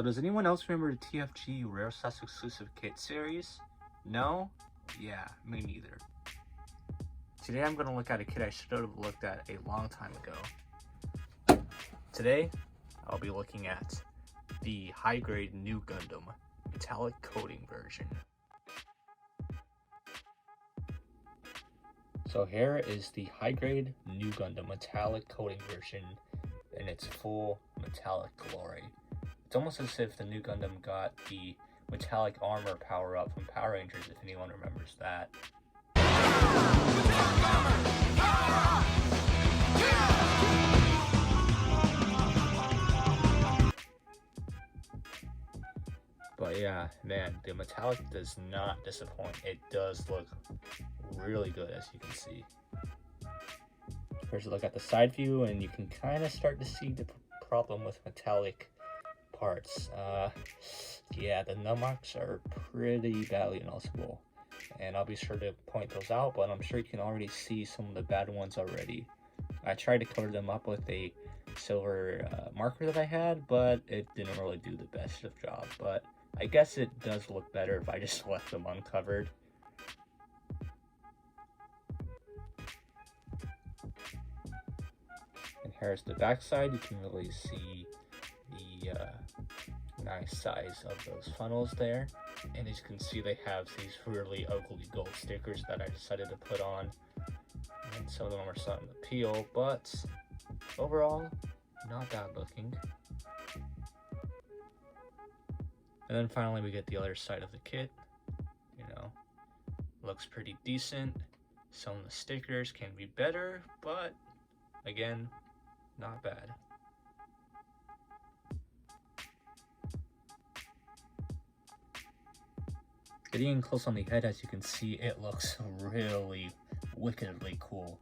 So does anyone else remember the TFG Rare Slots Exclusive Kit series? No? Yeah, me neither. Today I'm going to look at a kit I should have looked at a long time ago. Today, I'll be looking at the high-grade Nu Gundam metallic coating version. So here is the high-grade Nu Gundam metallic coating version in its full metallic glory. It's almost as if the Nu Gundam got the metallic armor power-up from Power Rangers, if anyone remembers that. But yeah, man, the metallic does not disappoint. It does look really good, as you can see. Here's a look at the side view, and you can kind of start to see the problem with metallic parts. Yeah, the nub marks are pretty badly noticeable, and I'll be sure to point those out, but I'm sure you can already see some of the bad ones already. I tried to cover them up with a silver marker that I had, but it didn't really do the best of job. But I guess it does look better if I just left them uncovered. And here's the back side. You can really see the nice size of those funnels there. And as you can see, they have these really ugly gold stickers that I decided to put on. And some of them are starting to peel, but overall, not bad looking. And then finally we get the other side of the kit. You know, looks pretty decent. Some of the stickers can be better, but again, not bad. Getting in close on the head, as you can see, it looks really wickedly cool.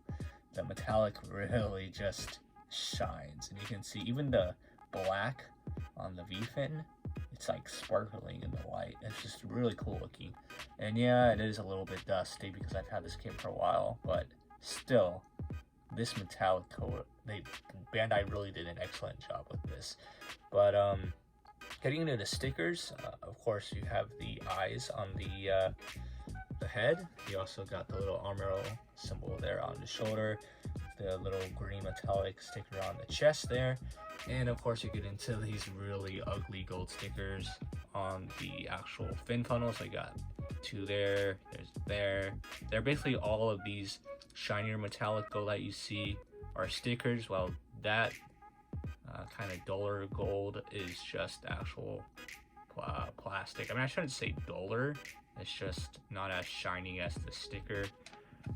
The metallic really just shines, and you can see even the black on the V-fin, it's like sparkling in the light. It's just really cool looking. And yeah, it is a little bit dusty because I've had this kit for a while, but still, this metallic coat, Bandai really did an excellent job with this. But getting into the stickers, of course you have the eyes on the head. You also got the little armor symbol there on the shoulder, the little green metallic sticker on the chest there, and of course you get into these really ugly gold stickers on the actual fin funnels. I got two there, there. They're basically all of these shinier metallic gold that you see are stickers, while that kind of duller gold is just actual plastic. I mean, I shouldn't say duller, it's just not as shiny as the sticker,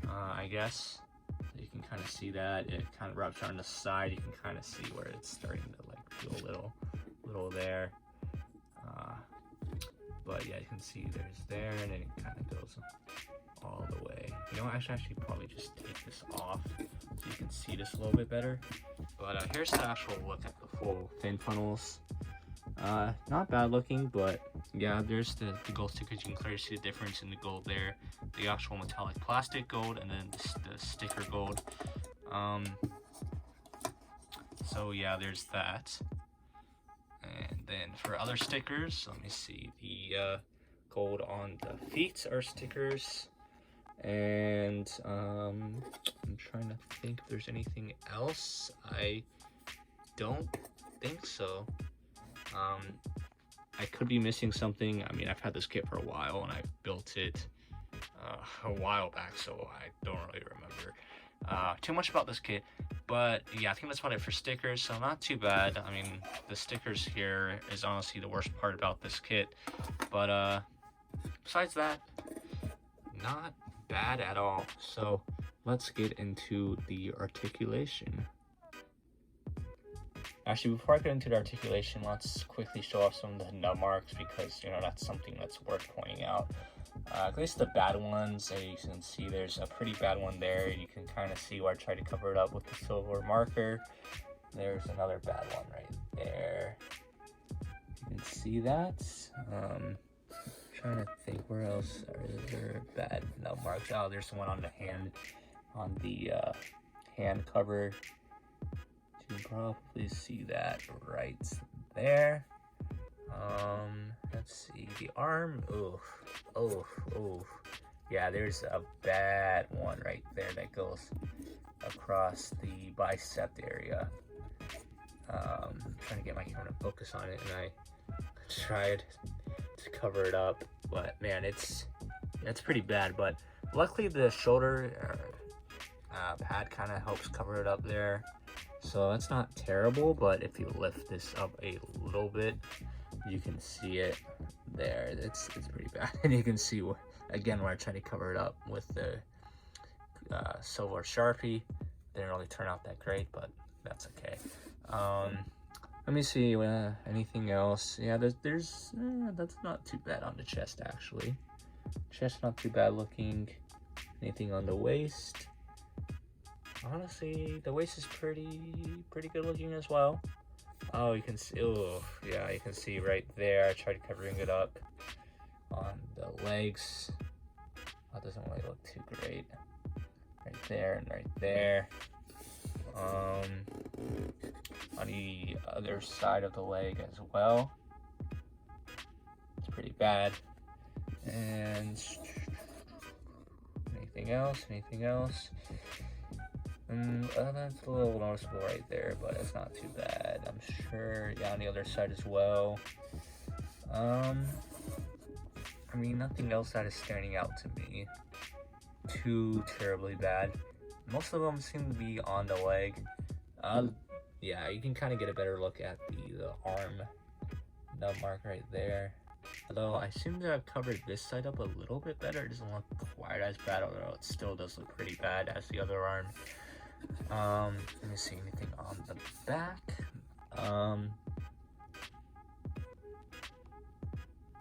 I guess. So you can kind of see that. It kind of rubs on the side. You can kind of see where it's starting to like feel a little there. But yeah, you can see there's there, and then it kind of goes all the way. You know, I should actually probably just take this off so you can see this a little bit better. But here's the actual look at the full fin funnels. Not bad looking, but yeah, there's the gold stickers. You can clearly see the difference in the gold there, the actual metallic plastic gold, and then the sticker gold. So yeah, there's that. And then for other stickers, let me see, the gold on the feet are stickers, and I'm trying to think if there's anything else. I don't think so. I could be missing something. I mean, I've had this kit for a while, and I built it a while back, so I don't really remember too much about this kit. But yeah, I think that's about it for stickers, so not too bad. I mean, the stickers here is honestly the worst part about this kit, but besides that, not bad at all. So let's get into the articulation. Actually, before I get into the articulation, let's quickly show off some of the nub marks, because, you know, that's something that's worth pointing out. At least the bad ones, as you can see, there's a pretty bad one there. You can kind of see where I tried to cover it up with the silver marker. There's another bad one right there. You can see that. Trying to think, where else are there bad nub marks? Oh, there's one on the hand, on the hand cover. You can probably see that right there. Let's see, the arm, oof. Yeah, there's a bad one right there that goes across the bicep area. I'm trying to get my camera to focus on it, and I tried to cover it up, but man, it's pretty bad. But luckily the shoulder pad kind of helps cover it up there, so that's not terrible. But if you lift this up a little bit, you can see it there. It's pretty bad. And you can see again where I tried to cover it up with the silver Sharpie. Didn't really turn out that great, but that's okay. Let me see, anything else? Yeah, there's that's not too bad on the chest, actually. Chest not too bad looking. Anything on the waist? Honestly, the waist is pretty good looking as well. Oh, you can see, oh, yeah, you can see right there. I tried covering it up. On the legs, that doesn't really look too great. Right there and right there. On the other side of the leg as well, it's pretty bad. And anything else? That's a little noticeable right there, but it's not too bad, I'm sure. Yeah, on the other side as well. I mean, nothing else that is standing out to me too terribly bad. Most of them seem to be on the leg. Yeah, you can kind of get a better look at the arm nub mark right there. Although I seem to have covered this side up a little bit better. It doesn't look quite as bad, although it still does look pretty bad as the other arm. Let me see, anything on the back?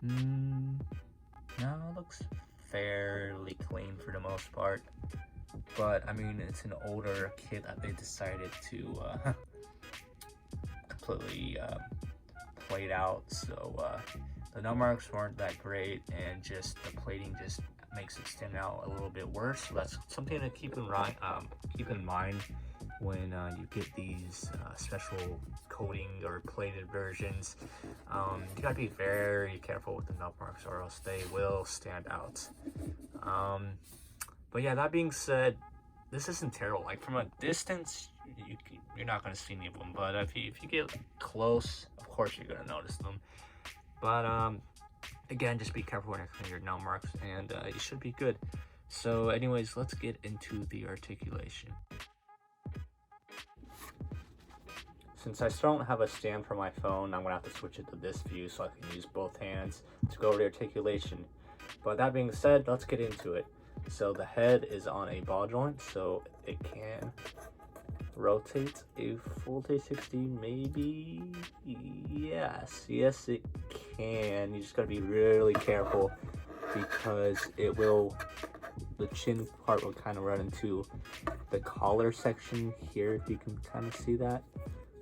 No, it looks fairly clean for the most part. But I mean, it's an older kit that they decided to completely played out, so the nub marks weren't that great, and just the plating just makes it stand out a little bit worse. So that's something to keep in mind when you get these special coating or plated versions. You gotta be very careful with the nub marks, or else they will stand out. But yeah, that being said, this isn't terrible. Like, from a distance, you're not going to see any of them. But if you get close, of course you're going to notice them. But again, just be careful when you're cleaning your nub marks, and you should be good. So anyways, let's get into the articulation. Since I still don't have a stand for my phone, I'm going to have to switch it to this view so I can use both hands to go over the articulation. But that being said, let's get into it. So the head is on a ball joint, so it can rotate a full 360, maybe. Yes it can. You just gotta be really careful, because the chin part will kind of run into the collar section here, if you can kind of see that,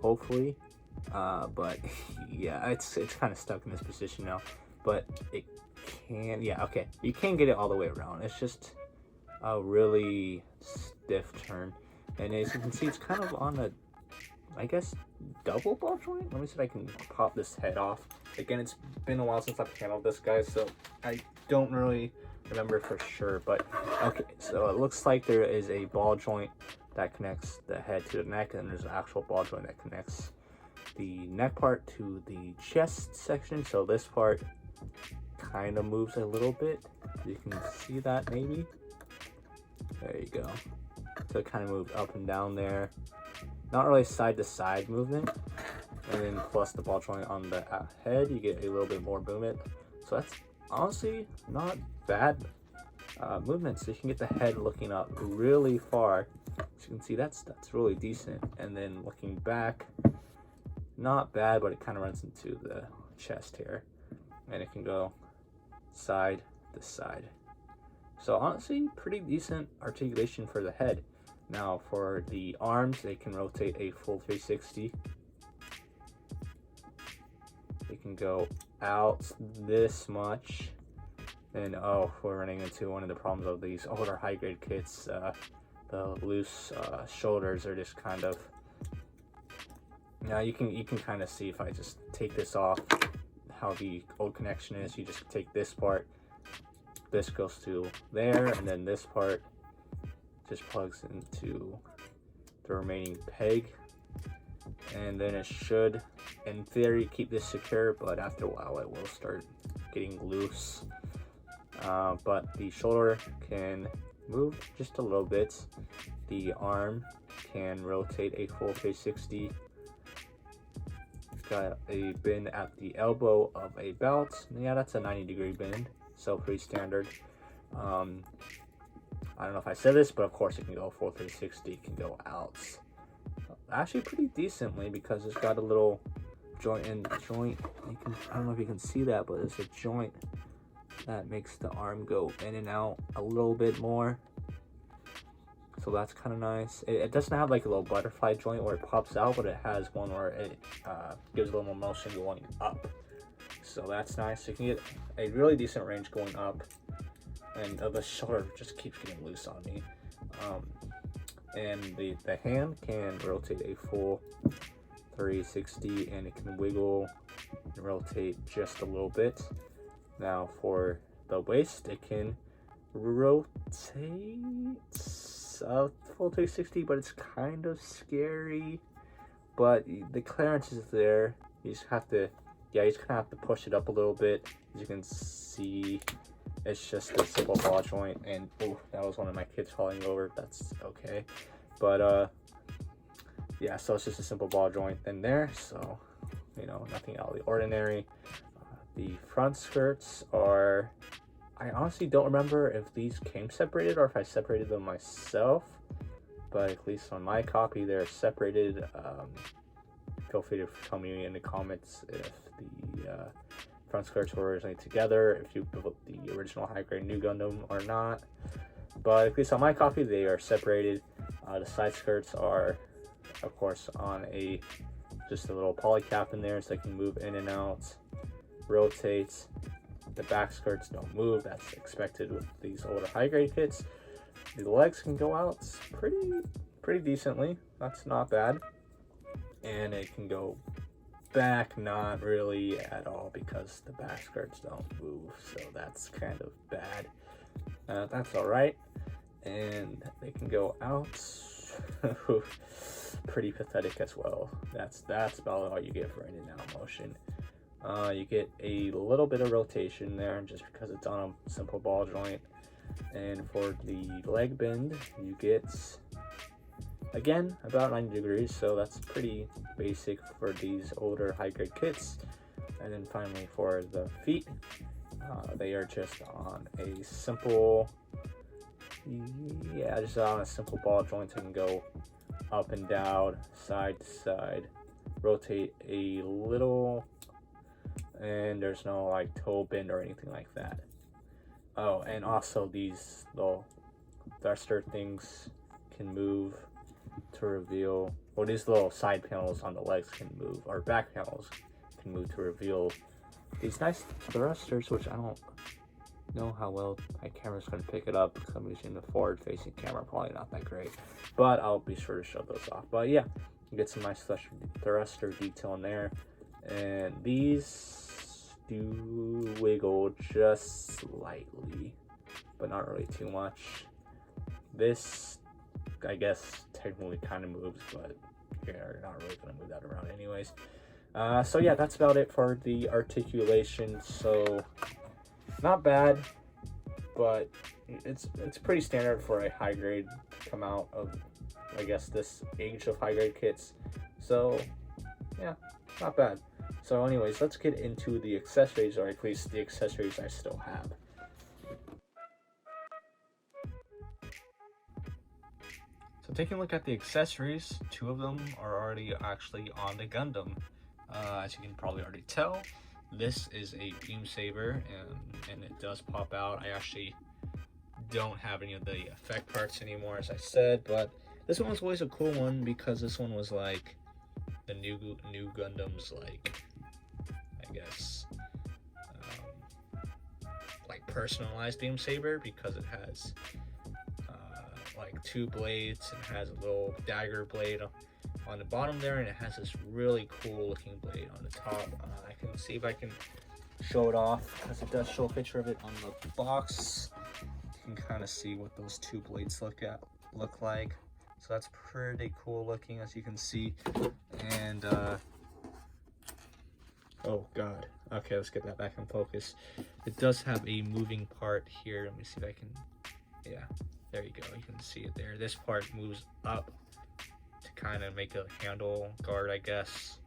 hopefully. But yeah, it's kind of stuck in this position now, but it can, yeah, okay, you can get it all the way around. It's just a really stiff turn, and as you can see, it's kind of on a, I guess, double ball joint. Let me see if I can pop this head off. Again, it's been a while since I've handled this guy, so I don't really remember for sure, but okay, so it looks like there is a ball joint that connects the head to the neck, and there's an actual ball joint that connects the neck part to the chest section. So this part kind of moves a little bit. You can see that, maybe. There you go. So it kind of moved up and down there. Not really side to side movement. And then plus the ball joint on the head, you get a little bit more movement. So that's honestly not bad movement. So you can get the head looking up really far. As you can see, that's really decent. And then looking back, not bad, but it kind of runs into the chest here. And it can go side to side. So honestly, pretty decent articulation for the head. Now for the arms, they can rotate a full 360. They can go out this much. And oh, we're running into one of the problems of these older high grade kits. The loose shoulders are just kind of, now you can kind of see if I just take this off how the old connection is. You just take this part, this goes to there, and then this part just plugs into the remaining peg, and then it should, in theory, keep this secure, but after a while it will start getting loose. But the shoulder can move just a little bit. The arm can rotate a full 360. Got a bend at the elbow of a belt. Yeah, that's a 90-degree bend, so pretty standard. I don't know if I said this, but of course it can go full 360. It can go out actually pretty decently because it's got a little joint in the joint. I don't know if you can see that, but it's a joint that makes the arm go in and out a little bit more. So that's kind of nice. It doesn't have like a little butterfly joint where it pops out, but it has one where it gives a little more motion going up. So that's nice. You can get a really decent range going up, and the shoulder just keeps getting loose on me. And the hand can rotate a full 360, and it can wiggle and rotate just a little bit. Now for the waist, it can rotate full 360, but it's kind of scary. But the clearance is there. You just have to, you just kind of have to push it up a little bit. As you can see, it's just a simple ball joint, and oh, that was one of my kids falling over. That's okay, but yeah, so it's just a simple ball joint in there, so you know, nothing out of the ordinary. The front skirts are, I honestly don't remember if these came separated or if I separated them myself, but at least on my copy they're separated. Feel free to tell me in the comments if the front skirts were originally together, if you built the original high grade Nu Gundam or not. But at least on my copy they are separated. The side skirts are of course on just a little poly cap in there, so they can move in and out, rotate. The back skirts don't move. That's expected with these older high grade kits. The legs can go out pretty decently. That's not bad. And it can go back, not really at all, because the back skirts don't move, so that's kind of bad. That's all right. And they can go out pretty pathetic as well. That's about all you get for in and out motion. You get a little bit of rotation there just because it's on a simple ball joint. And for the leg bend, you get, again, about 90 degrees, so that's pretty basic for these older high grade kits. And then finally for the feet, they are just on a simple, just on a simple ball joint. They can go up and down, side to side, rotate a little, and there's no like toe bend or anything like that. Oh, and also these little thruster things can move to reveal, or these little side panels on the legs can move, or back panels can move to reveal these nice thrusters, which I don't know how well my camera's going to pick it up because I'm using the forward facing camera, probably not that great, but I'll be sure to show those off. But yeah, you get some nice thruster detail in there, and these do wiggle just slightly, but not really too much. This, I guess, technically kind of moves, but you're not really going to move that around anyways. So yeah, that's about it for the articulation. So not bad, but it's pretty standard for a high grade to come out of, I guess, this age of high grade kits. So yeah, not bad. So anyways, let's get into the accessories, or at least the accessories I still have. So taking a look at the accessories, 2 of them are already actually on the Gundam. As you can probably already tell, this is a beam saber, and it does pop out. I actually don't have any of the effect parts anymore, as I said, but this one was always a cool one because this one was like the new Gundam's, like, I guess, like personalized beam saber, because it has like 2 blades, and has a little dagger blade on the bottom there, and it has this really cool looking blade on the top. I can see if I can show it off because it does show a picture of it on the box. You can kind of see what those two blades look like. So that's pretty cool looking, as you can see. And oh god, okay, let's get that back in focus. It does have a moving part here. Let me see if I can, yeah, there you go, you can see it there. This part moves up to kind of make a handle guard, I guess.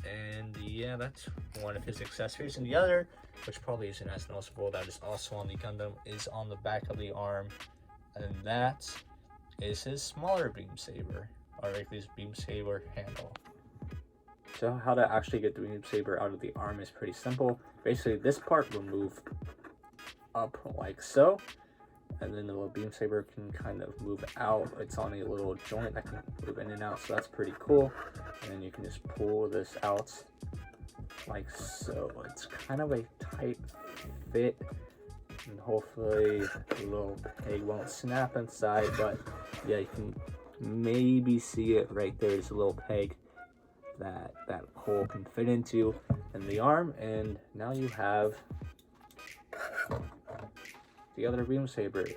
And yeah, that's one of his accessories. And the other, which probably isn't as noticeable, that is also on the Gundam, is on the back of the arm, and that is his smaller beam saber, or like his beam saber handle. So how to actually get the beam saber out of the arm is pretty simple. Basically, this part will move up like so, and then the little beam saber can kind of move out. It's on a little joint that can move in and out, so that's pretty cool. And then you can just pull this out like so. It's kind of a tight fit, and hopefully the little peg won't snap inside, but yeah, you can maybe see it right there. There's a little peg that hole can fit into in the arm, and now you have the other beam saber.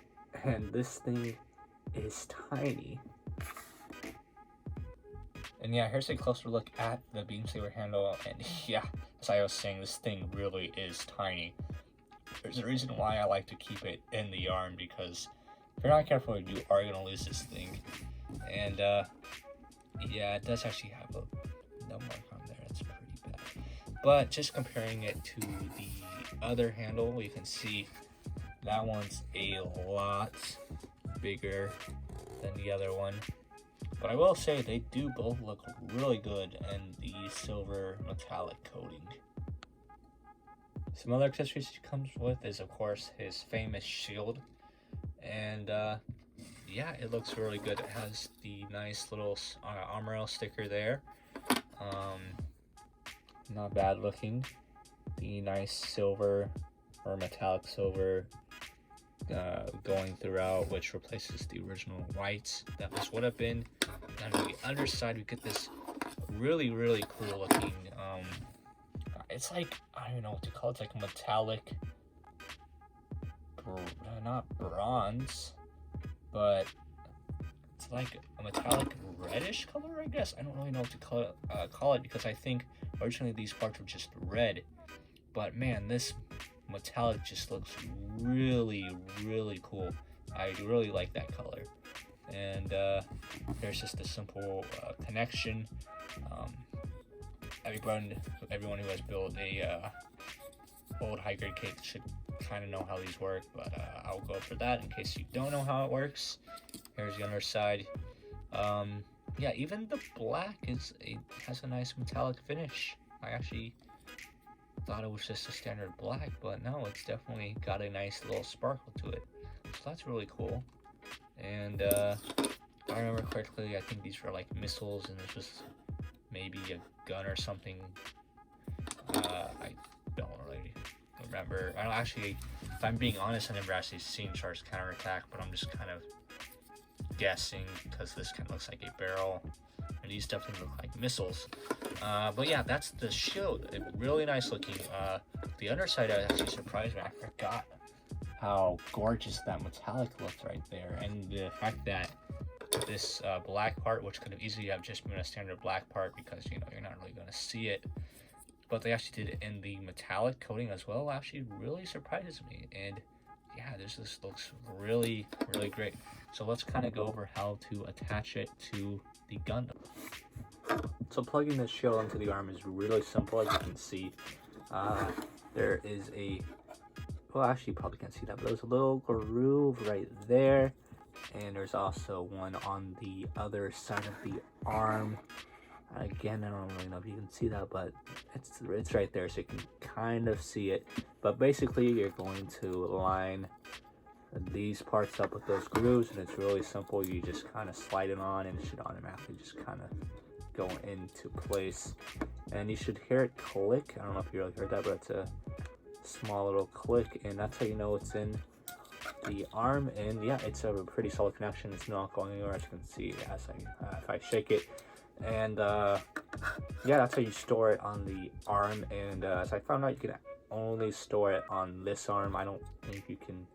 And this thing is tiny. And yeah, here's a closer look at the beam saber handle, and yeah, as I was saying, this thing really is tiny. There's a reason why I like to keep it in the arm, because if you're not careful, you are going to lose this thing. And yeah, it does actually have a no mark on there. It's pretty bad. But just comparing it to the other handle, you can see that one's a lot bigger than the other one. But I will say they do both look really good in the silver metallic coating. Some other accessories he comes with is, of course, his famous shield. And yeah, it looks really good. It has the nice little armor sticker there. Not bad looking. The nice silver or metallic silver going throughout, which replaces the original white that this would have been. And on the underside, we get this really cool looking, it's like, I don't know what to call it. It's like a metallic, not bronze, but it's like a metallic reddish color, I guess. I don't really know what to call it, because I think originally these parts were just red, but man, this metallic just looks really cool. I really like that color. And there's just a simple connection. Everyone who has built a old high grade kit should kind of know how these work, but I'll go over that in case you don't know how it works. Here's the underside. Yeah, even the black has a nice metallic finish. I actually thought it was just a standard black, but no, it's definitely got a nice little sparkle to it. So that's really cool. And if I remember correctly, I think these were like missiles, and this was maybe a gun or something. I don't really remember. I don't actually, if I'm being honest, I never actually seen Char's counterattack, but I'm just kind of guessing because this kind of looks like a barrel, and these definitely look like missiles. But yeah, that's the shield. Really nice looking. The underside actually surprised me. I forgot how gorgeous that metallic looked right there, and the fact that this black part, which could have easily have just been a standard black part because you're not really going to see it, but they actually did it in the metallic coating as well, actually really surprises me. And yeah, this looks really great. So let's kind of go over how to attach it to the Gundam. So plugging this shield into the arm is really simple. As you can see, there is a, well, actually you probably can't see that, but there's a little groove right there, and there's also one on the other side of the arm. Again, I don't really know if you can see that, but it's right there, so you can kind of see it. But basically, you're going to line these parts up with those grooves, and it's really simple. You just kind of slide it on, and it should automatically just kind of go into place. And you should hear it click. I don't know if you really heard that, but it's a small little click, and that's how you know it's in the arm. And yeah, it's a pretty solid connection. It's not going anywhere, as you can see. As if I shake it, And yeah, that's how you store it on the arm. And as I found out, you can only store it on this arm. I don't think you can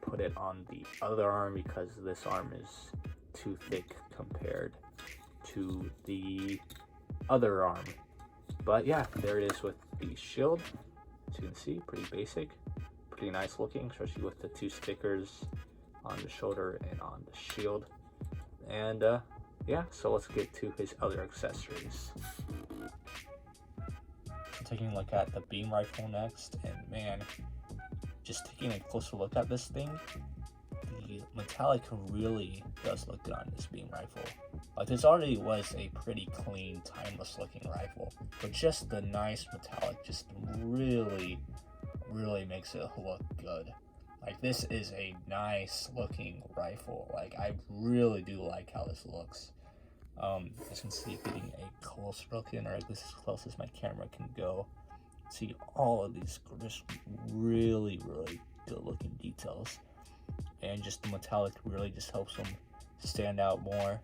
put it on the other arm because this arm is too thick compared to the other arm. But yeah, there it is with the shield. As you can see, pretty basic, pretty nice looking, especially with the 2 stickers on the shoulder and on the shield. And yeah, so let's get to his other accessories. Taking a look at the beam rifle next, and man, just taking a closer look at this thing, the metallic really does look good on this beam rifle. Like, this already was a pretty clean, timeless looking rifle, but just the nice metallic just really makes it look good. Like, this is a nice looking rifle. Like, I really do like how this looks. As you can see, getting a close look in, or at least as close as my camera can go. See all of these just really good looking details. And just the metallic really just helps them stand out more.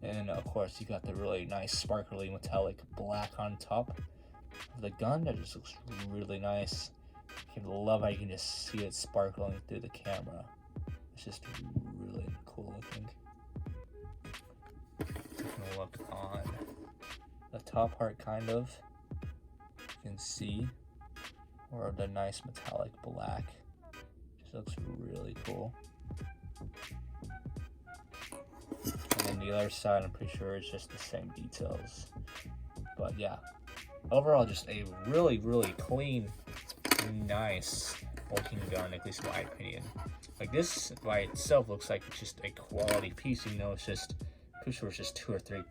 And of course, you got the really nice sparkly metallic black on top of the gun. That just looks really nice. I love how you can just see it sparkling through the camera. It's just really cool looking. Taking a look on the top part, kind of, you can see or the nice metallic black. Just looks really cool. And then the other side, I'm pretty sure it's just the same details. But yeah, overall, just a really clean, nice looking gun, at least in my opinion. Like, this by itself looks like it's just a quality piece, even though it's just, pretty sure it's just 2 or 3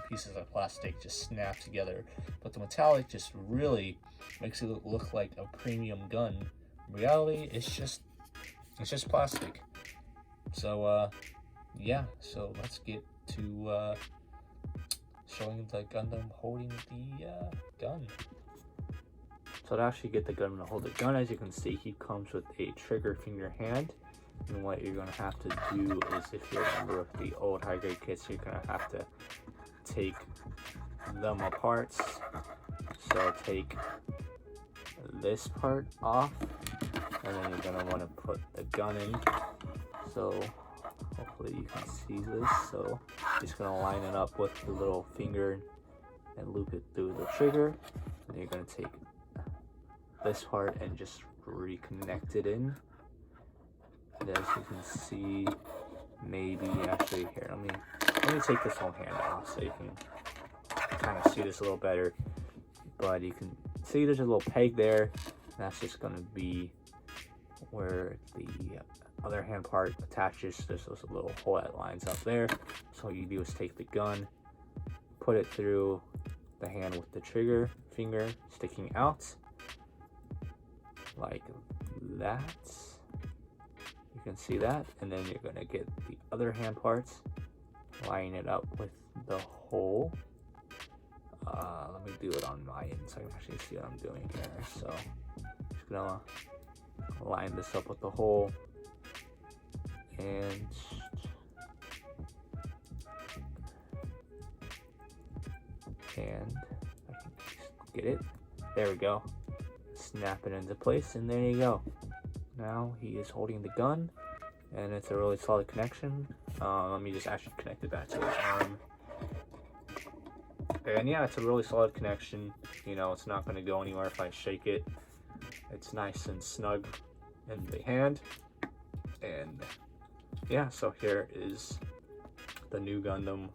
pieces of plastic just snapped together. But the metallic just really makes it look like a premium gun. In reality, it's just plastic. So yeah, so let's get to showing the Gundam holding the gun. So to actually get the gun to hold the gun, as you can see, he comes with a trigger finger hand. And what you're going to have to do is, if you're a member of the old high grade kits, you're going to have to take them apart. So take this part off, and then you're going to want to put the gun in. So hopefully you can see this. So just going to line it up with the little finger and loop it through the trigger. And you're going to take this part and just reconnect it in. And as you can see, maybe actually here, let me take this whole hand off so you can kind of see this a little better. But you can see there's a little peg there. That's just going to be where the other hand part attaches. There's this little hole that lines up there. So what you do is take the gun, put it through the hand with the trigger finger sticking out, like that. You can see that, and then you're going to get the other hand parts, line it up with the hole. Let me do it on my end so I can actually see what I'm doing here. So just gonna line this up with the hole, and I can get it. There we go. Snap it into place, and there you go. Now he is holding the gun, and it's a really solid connection. Let me just actually connect it back to his arm. And yeah, it's a really solid connection. You know, it's not going to go anywhere if I shake it. It's nice and snug in the hand. And yeah, so here is the new Gundam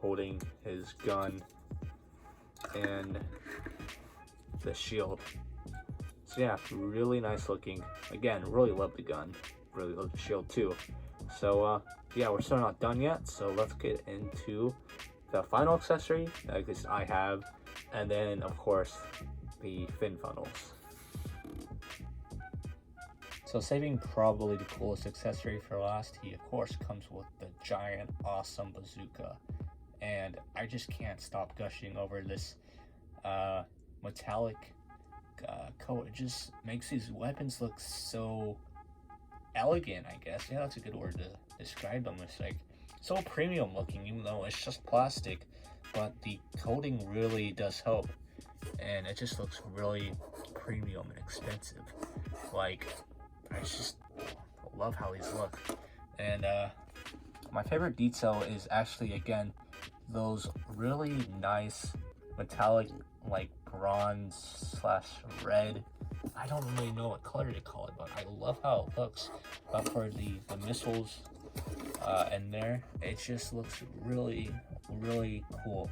holding his gun and the shield. So yeah, really nice looking. Again, really love the gun. Really love the shield too. So yeah, we're still not done yet. So let's get into the final accessory that at least I have, and then of course the fin funnels. So saving probably the coolest accessory for last, he of course comes with the giant awesome bazooka, and I just can't stop gushing over this metallic coat. It just makes these weapons look so elegant, I guess. Yeah, that's a good word to describe them. It's like so premium looking, even though it's just plastic, but the coating really does help, and it just looks really premium and expensive. Like, I just love how these look. And my favorite detail is actually, again, those really nice metallic, like bronze slash red. I don't really know what color to call it, but I love how it looks. But for the missiles in there, it just looks really, really cool.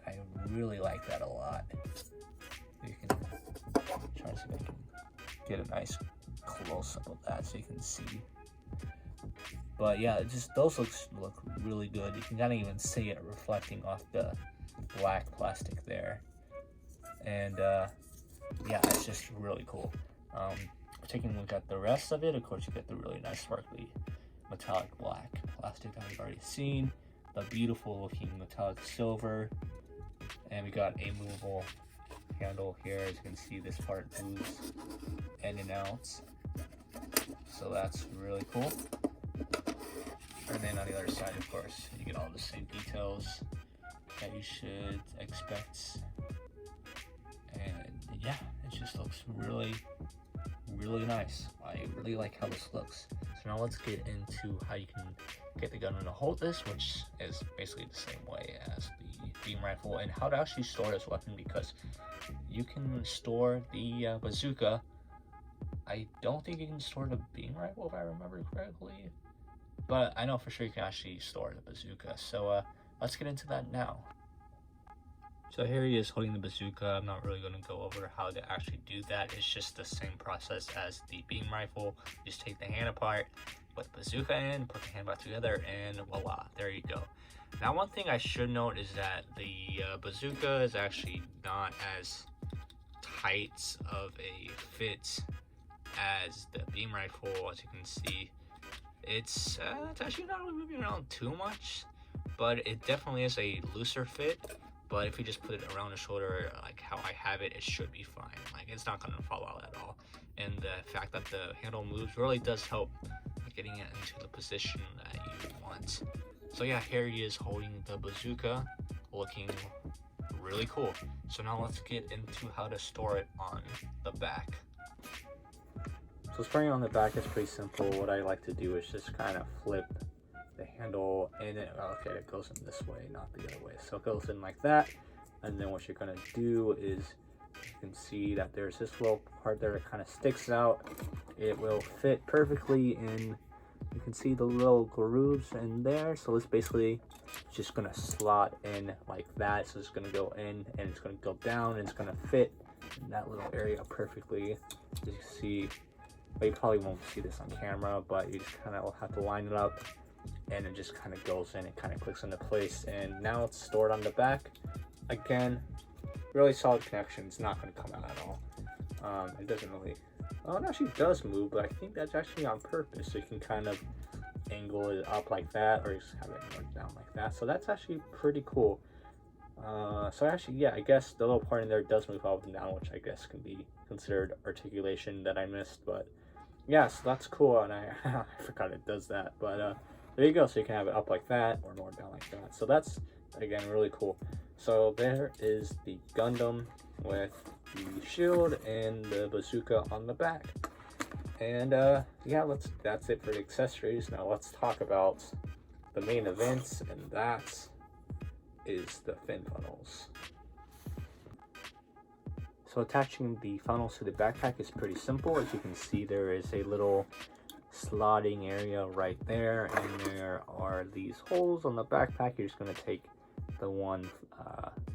I really like that a lot. You can try to see if I can get a nice close up of that so you can see. But yeah, just those look really good. You can kind of even see it reflecting off the black plastic there. And yeah, it's just really cool. Taking a look at the rest of it, of course, you get the really nice sparkly metallic black plastic that we've already seen, the beautiful looking metallic silver, and we got a movable handle here. As you can see, this part moves in and out, so that's really cool. And then on the other side, of course, you get all the same details that you should expect. And yeah, it just looks really, really nice. I really like how this looks. So now let's get into how you can get the gun to hold this, which is basically the same way as the beam rifle, and how to actually store this weapon, because you can store the bazooka. I don't think you can store the beam rifle if I remember correctly, but I know for sure you can actually store the bazooka. So let's get into that now. So here he is holding the bazooka. I'm not really going to go over how to actually do that. It's just the same process as the beam rifle. Just take the hand apart, put the bazooka in, put the hand back together, and voila, there you go. Now, one thing I should note is that the bazooka is actually not as tight of a fit as the beam rifle. As you can see, it's actually not really moving around too much, but it definitely is a looser fit. But if you just put it around the shoulder like how I have it, it should be fine. Like, it's not going to fall out at all. And the fact that the handle moves really does help getting it into the position that you want. So yeah, here he is holding the bazooka, looking really cool. So now let's get into how to store it on the back. So storing on the back is pretty simple. What I like to do is just kind of flip the handle in it. Okay, it goes in this way, not the other way. So it goes in like that, and then what you're gonna do is, you can see that there's this little part there that kind of sticks out. It will fit perfectly in. You can see the little grooves in there. So it's basically just gonna slot in like that. So it's gonna go in and it's gonna go down and it's gonna fit in that little area perfectly. As you see, well, you probably won't see this on camera, but you just kind of have to line it up, and it just kind of goes in, it kind of clicks into place, and now it's stored on the back. Again, really solid connection. It's not going to come out at all. It doesn't really, well, it actually does move, but I think that's actually on purpose, so you can kind of angle it up like that, or just have it down like that. So that's actually pretty cool. So actually, yeah, I guess the little part in there does move up and down, which I guess can be considered articulation that I missed. But yeah, so that's cool, and I forgot it does that. But there you go. So you can have it up like that or more down like that. So that's, again, really cool. So there is the Gundam with the shield and the bazooka on the back. And yeah, that's it for the accessories. Now let's talk about the main event, and that is the fin funnels. So attaching the funnels to the backpack is pretty simple. As you can see, there is a little slotting area right there, and there are these holes on the backpack. You're just going to take the one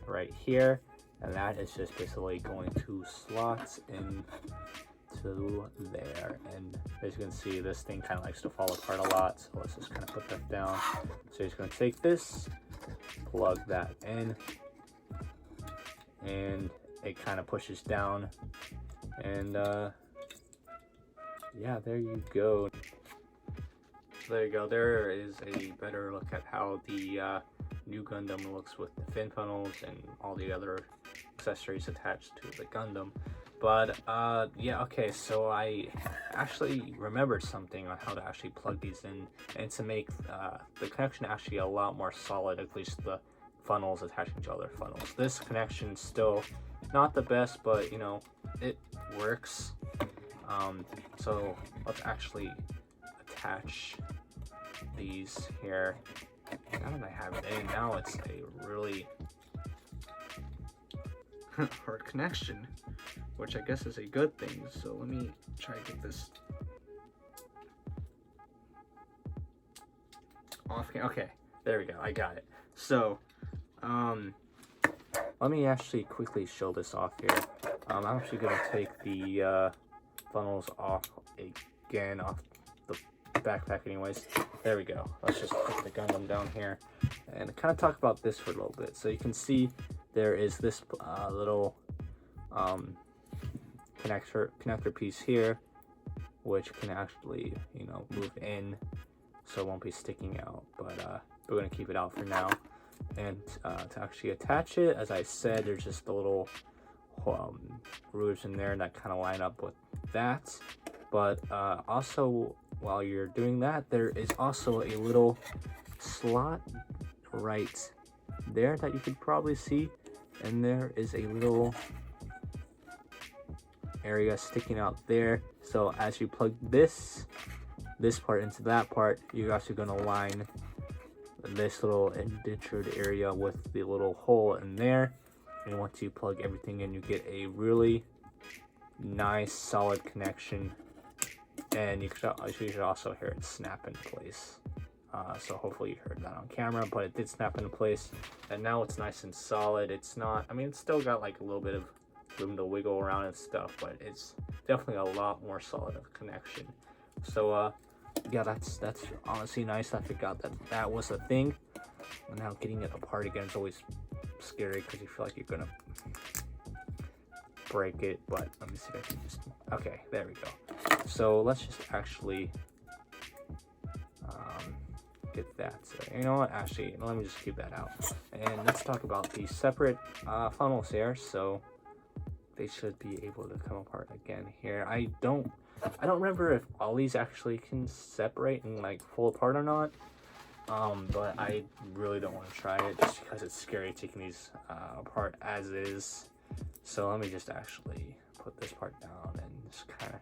right here, and that is just basically going to slot into there. And as you can see, this thing kind of likes to fall apart a lot, so let's just kind of put that down. So you're just going to take this, plug that in, and it kind of pushes down, and yeah, there you go. There you go. There is a better look at how the new Gundam looks with the fin funnels and all the other accessories attached to the Gundam. But yeah, okay, so I actually remembered something on how to actually plug these in and to make the connection actually a lot more solid, at least the funnels attaching to other funnels. This connection still not the best, but you know, it works. So let's actually attach these here. Now that I have it in, now it's a really hard connection, which I guess is a good thing. So let me try to get this off. Okay, there we go. I got it. So, let me actually quickly show this off here. I'm actually going to take the funnels off again off the backpack anyways. There we go. Let's just put the gundam down here and kind of talk about this for a little bit. So you can see there is this little connector piece here, which can actually, you know, move in so it won't be sticking out, but we're going to keep it out for now. And to actually attach it, as I said, there's just the little grooves in there that kind of line up with that. But also, while you're doing that, there is also a little slot right there that you could probably see, and there is a little area sticking out there. So as you plug this part into that part, you're actually going to line this little indentured area with the little hole in there. And once you plug everything in, you get a really nice solid connection, and you should also hear it snap into place. So hopefully you heard that on camera, but it did snap into place, and now it's nice and solid. It's not, I mean, it's still got like a little bit of room to wiggle around and stuff, but it's definitely a lot more solid of a connection. So yeah, that's honestly nice. I forgot that was a thing, and now getting it apart again is always scary because you feel like you're gonna break it. But let me see if I can just, okay, there we go. So let's just actually get that. So you know what, actually let me just keep that out, and let's talk about the separate funnels here. So they should be able to come apart again here. I don't remember if all these actually can separate and like pull apart or not, but I really don't want to try it just because it's scary taking these apart as is. So let me just actually put this part down and just kind of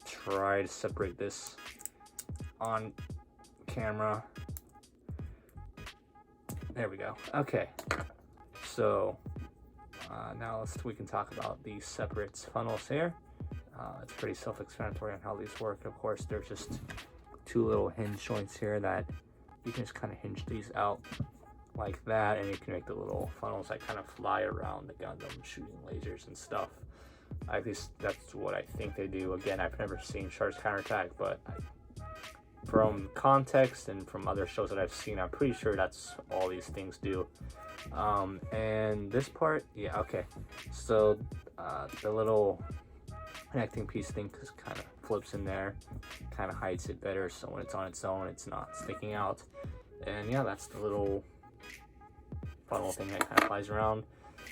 try to separate this on camera. There we go. Okay, so now we can talk about the separate funnels here. It's pretty self-explanatory on how these work. Of course, there's just two little hinge joints here that you can just kind of hinge these out like that, and you can make the little funnels that kind of fly around the Gundam shooting lasers and stuff. At least that's what I think they do. Again, I've never seen Shark's counterattack, but from context and from other shows that I've seen, I'm pretty sure that's all these things do. And this part, yeah, okay. So the little connecting piece thing just kind of flips in there, kind of hides it better, so when it's on its own, it's not sticking out. And yeah, that's the little funnel thing that kind of flies around.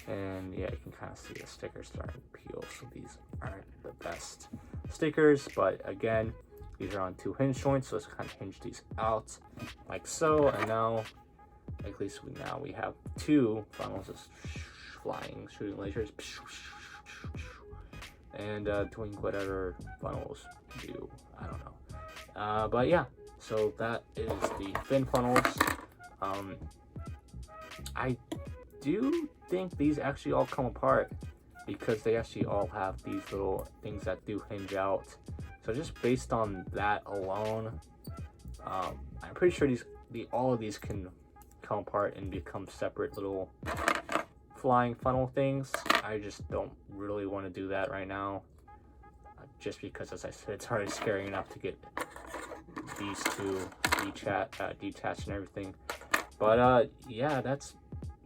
And yeah, you can kind of see the stickers starting to peel, so these aren't the best stickers, but again, these are on two hinge joints, so let's kind of hinge these out like so. And now, at least we have two funnels just flying, shooting lasers, and doing whatever funnels do. I don't know. But yeah, so that is the fin funnels. I do think these actually all come apart because they actually all have these little things that do hinge out. So just based on that alone, I'm pretty sure all of these can come apart and become separate little flying funnel things. I just don't really want to do that right now, just because, as I said, it's already scary enough to get these two detached and everything. But yeah, that's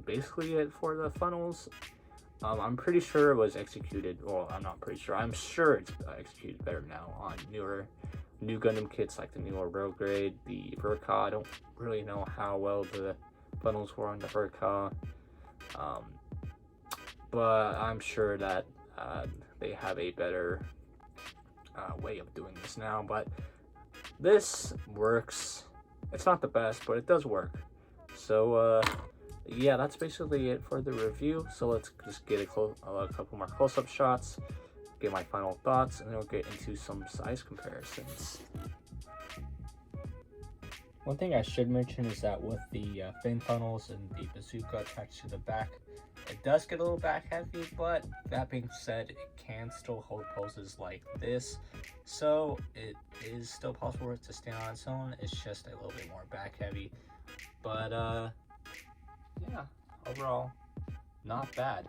basically it for the funnels. I'm pretty sure it was executed, well, I'm not pretty sure, I'm sure it's executed better now on new Gundam kits like the newer Rogue Grade, the Verka. I don't really know how well the funnels were on the Verka, but I'm sure that they have a better way of doing this now, but this works. It's not the best, but it does work. So yeah, that's basically it for the review. So let's just get a couple more close-up shots, get my final thoughts, and then we'll get into some size comparisons. One thing I should mention is that with the fin funnels and the bazooka attached to the back, it does get a little back heavy, but that being said, it can still hold poses like this. So it is still possible for it to stand on its own. It's just a little bit more back heavy. But yeah, overall, not bad.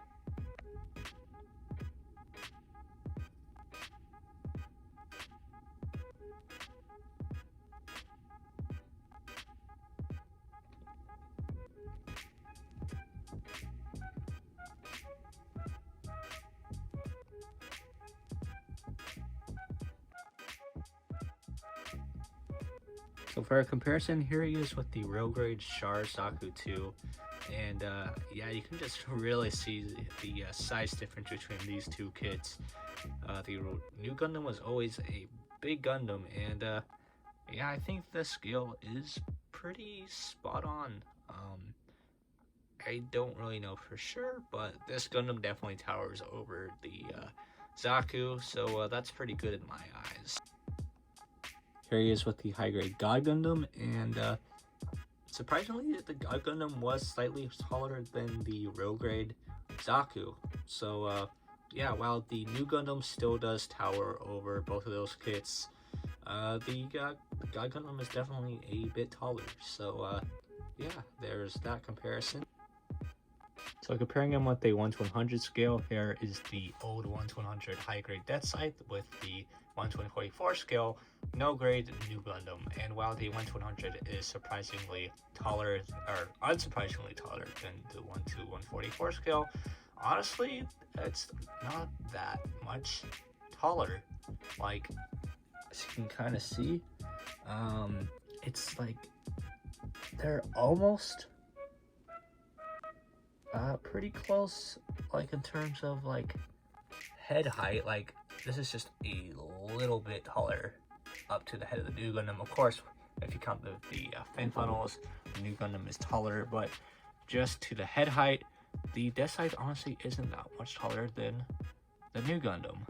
So for a comparison, here he is with the real grade Char Zaku 2, and yeah, you can just really see the size difference between these two kits. The Nu Gundam was always a big Gundam, and yeah, I think the scale is pretty spot on. I don't really know for sure, but this Gundam definitely towers over the Zaku, so that's pretty good in my eyes. Here he is with the high-grade God Gundam, and surprisingly, the God Gundam was slightly taller than the real-grade Zaku. So yeah, while the Nu Gundam still does tower over both of those kits, the God Gundam is definitely a bit taller. So yeah, there's that comparison. So comparing them with the 1/100 scale, here is the old 1/100 high-grade Death Scythe with the 1/144 scale no grade Nu Gundam. And while the 1/100 is surprisingly taller, or unsurprisingly taller than the 1/144 scale, honestly, it's not that much taller. Like, as you can kind of see, it's like they're almost pretty close, like in terms of like head height. Like, this is just a little bit taller up to the head of the Nu Gundam. Of course, if you count the fin funnels, the Nu Gundam is taller, but just to the head height, the Death Scythe honestly isn't that much taller than the Nu Gundam.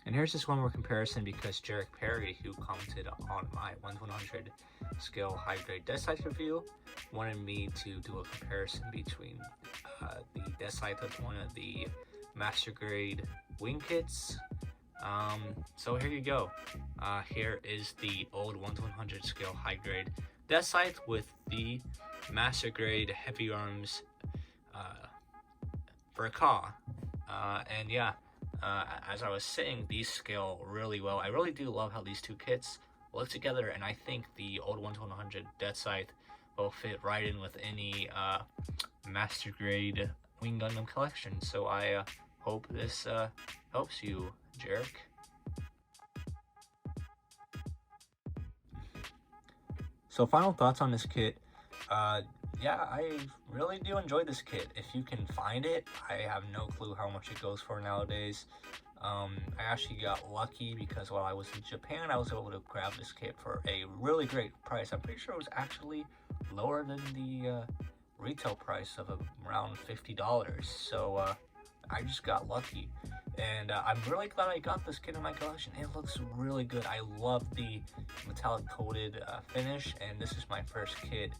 And here's just one more comparison, because Jarek Perry, who commented on my 1/100 scale high-grade Death Scythe review, wanted me to do a comparison between the Death Scythe with one of the Master Grade wing kits. So here you go. Here is the old 1/100 scale high-grade Death Scythe with the Master Grade Heavy Arms Bazooka. And yeah, as I was saying, these scale really well. I really do love how these two kits look together, and I think the old 1/100 Death Scythe will fit right in with any Master Grade Wing Gundam collection. So I hope this helps you, Jarek. So final thoughts on this kit. Yeah, I really do enjoy this kit. If you can find it, I have no clue how much it goes for nowadays. I actually got lucky because while I was in Japan, I was able to grab this kit for a really great price. I'm pretty sure it was actually lower than the retail price of around $50. So I just got lucky, and I'm really glad I got this kit in my collection. It looks really good. I love the metallic coated finish, and this is my first kit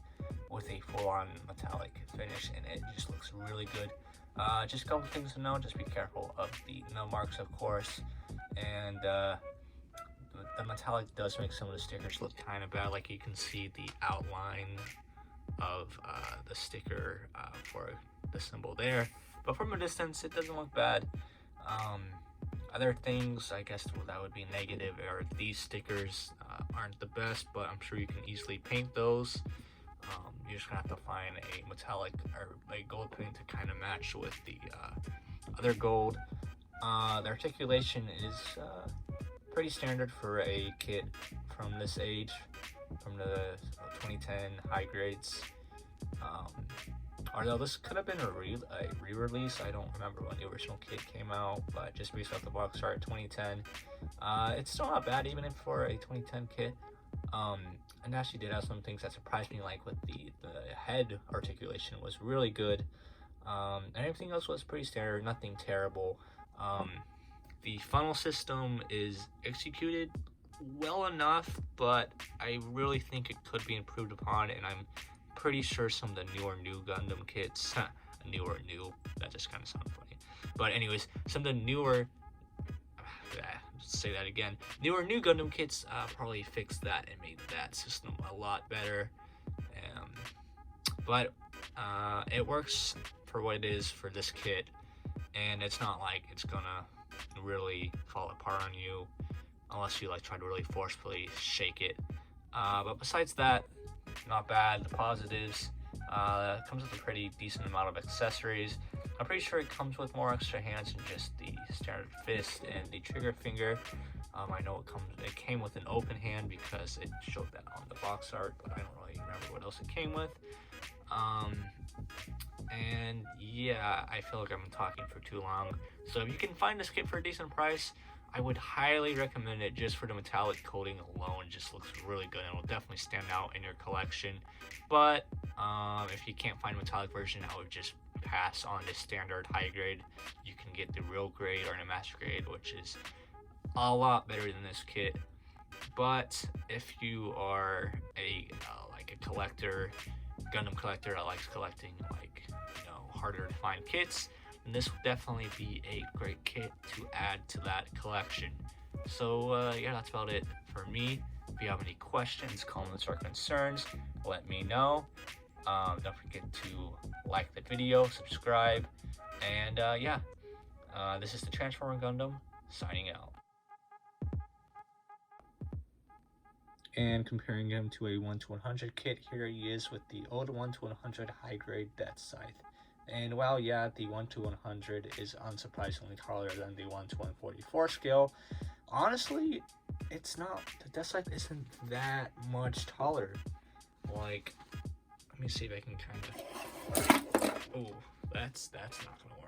with a full-on metallic finish, and it just looks really good. Just a couple things to know: just be careful of the nail marks, of course, and the metallic does make some of the stickers look kind of bad. Like, you can see the outline of the sticker for the symbol there, but from a distance it doesn't look bad. Other things, I guess, that would be negative are these stickers aren't the best, but I'm sure you can easily paint those. You're just gonna have to find a metallic or a gold paint to kind of match with the other gold. The articulation is pretty standard for a kit from this age, from the 2010 high grades. Although this could have been a re-release. I don't remember when the original kit came out, but just based off the box art 2010. It's still not bad even for a 2010 kit. And actually did have some things that surprised me, like with the head articulation was really good. And everything else was pretty standard, nothing terrible. The funnel system is executed well enough, but I really think it could be improved upon, and I'm pretty sure some of the newer Nu Gundam kits, that just kind of sounded funny. But anyways, some of the newer, say that again, newer Nu Gundam kits probably fixed that and made that system a lot better. But it works for what it is for this kit, and it's not like it's gonna really fall apart on you unless you like try to really forcefully shake it. But besides that, not bad. The positives, it comes with a pretty decent amount of accessories. I'm pretty sure it comes with more extra hands than just the standard fist and the trigger finger. I know it came with an open hand because it showed that on the box art, but I don't really remember what else it came with. And yeah, I feel like I've been talking for too long. So if you can find this kit for a decent price, I would highly recommend it just for the metallic coating alone. It just looks really good and will definitely stand out in your collection. But if you can't find a metallic version, I would just pass on the standard high grade. You can get the real grade or the master grade, which is a lot better than this kit. But if you are like a collector, Gundam collector that likes collecting harder to find kits, and this will definitely be a great kit to add to that collection. So yeah, that's about it for me. If you have any questions, comments, or concerns, let me know. Don't forget to like the video, subscribe, and yeah, this is the Transformer Gundam signing out. And comparing him to a 1-100 kit, here he is with the old 1-100 high grade Death Scythe. And while yeah, the 1-100 is unsurprisingly taller than the 1-144 scale, honestly, it's not. The Death Scythe isn't that much taller. Like, let me see if I can kind of. Oh, that's not gonna work.